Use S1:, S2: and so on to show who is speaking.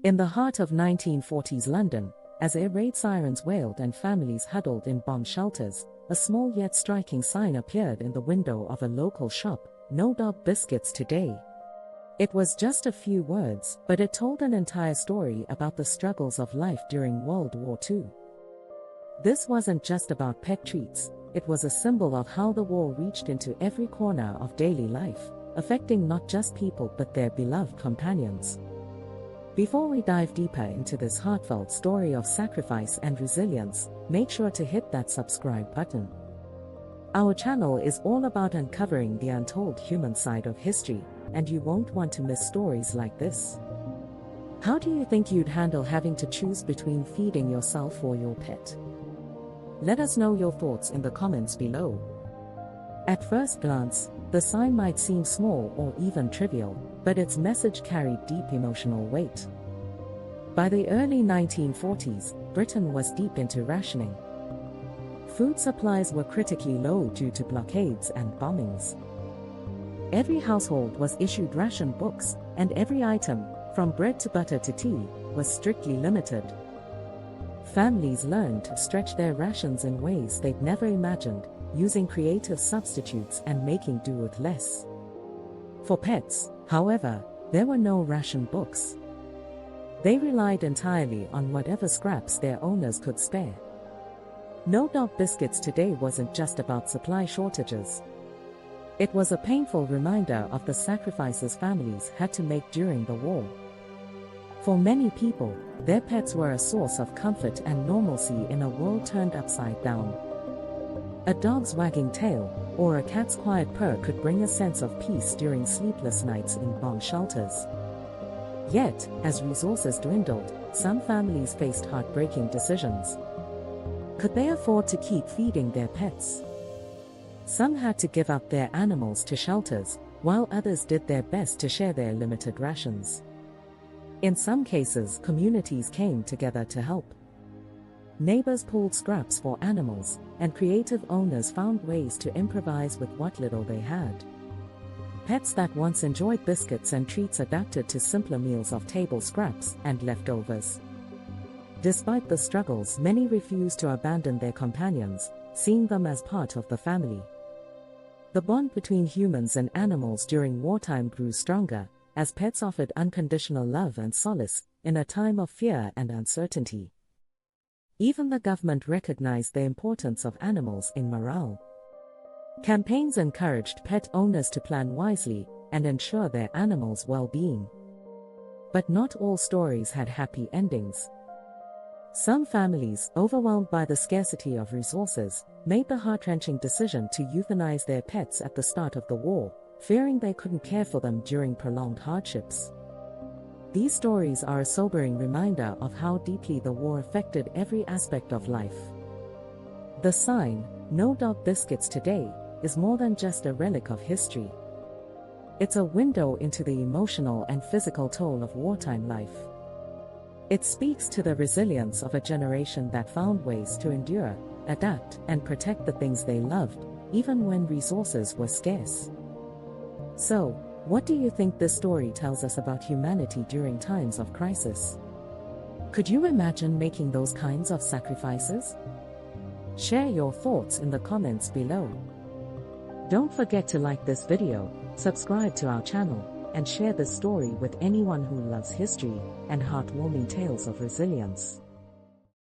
S1: In the heart of 1940s London, as air raid sirens wailed and families huddled in bomb shelters, a small yet striking sign appeared in the window of a local shop, "No Biscuits today." It was just a few words, but it told an entire story about the struggles of life during World War II. This wasn't just about pet treats, it was a symbol of how the war reached into every corner of daily life, affecting not just people but their beloved companions. Before we dive deeper into this heartfelt story of sacrifice and resilience, make sure to hit that subscribe button. Our channel is all about uncovering the untold human side of history, and you won't want to miss stories like this. How do you think you'd handle having to choose between feeding yourself or your pet? Let us know your thoughts in the comments below. At first glance, the sign might seem small or even trivial, but its message carried deep emotional weight. By the early 1940s, Britain was deep into rationing. Food supplies were critically low due to blockades and bombings. Every household was issued ration books, and every item, from bread to butter to tea, was strictly limited. Families learned to stretch their rations in ways they'd never imagined, using creative substitutes and making do with less. For pets, however, there were no ration books. They relied entirely on whatever scraps their owners could spare. No Biscuits today wasn't just about supply shortages. It was a painful reminder of the sacrifices families had to make during the war. For many people, their pets were a source of comfort and normalcy in a world turned upside down. A dog's wagging tail, or a cat's quiet purr could bring a sense of peace during sleepless nights in bomb shelters. Yet, as resources dwindled, some families faced heartbreaking decisions. Could they afford to keep feeding their pets? Some had to give up their animals to shelters, while others did their best to share their limited rations. In some cases, communities came together to help. Neighbors pooled scraps for animals, and creative owners found ways to improvise with what little they had. Pets that once enjoyed biscuits and treats adapted to simpler meals of table scraps and leftovers. Despite the struggles, many refused to abandon their companions, seeing them as part of the family. The bond between humans and animals during wartime grew stronger, as pets offered unconditional love and solace in a time of fear and uncertainty. Even the government recognized the importance of animals in morale. Campaigns encouraged pet owners to plan wisely and ensure their animals' well-being. But not all stories had happy endings. Some families, overwhelmed by the scarcity of resources, made the heart-wrenching decision to euthanize their pets at the start of the war, fearing they couldn't care for them during prolonged hardships. These stories are a sobering reminder of how deeply the war affected every aspect of life. The sign, "No Biscuits today," is more than just a relic of history. It's a window into the emotional and physical toll of wartime life. It speaks to the resilience of a generation that found ways to endure, adapt, and protect the things they loved, even when resources were scarce. So, what do you think this story tells us about humanity during times of crisis? Could you imagine making those kinds of sacrifices? Share your thoughts in the comments below. Don't forget to like this video, subscribe to our channel, and share this story with anyone who loves history and heartwarming tales of resilience.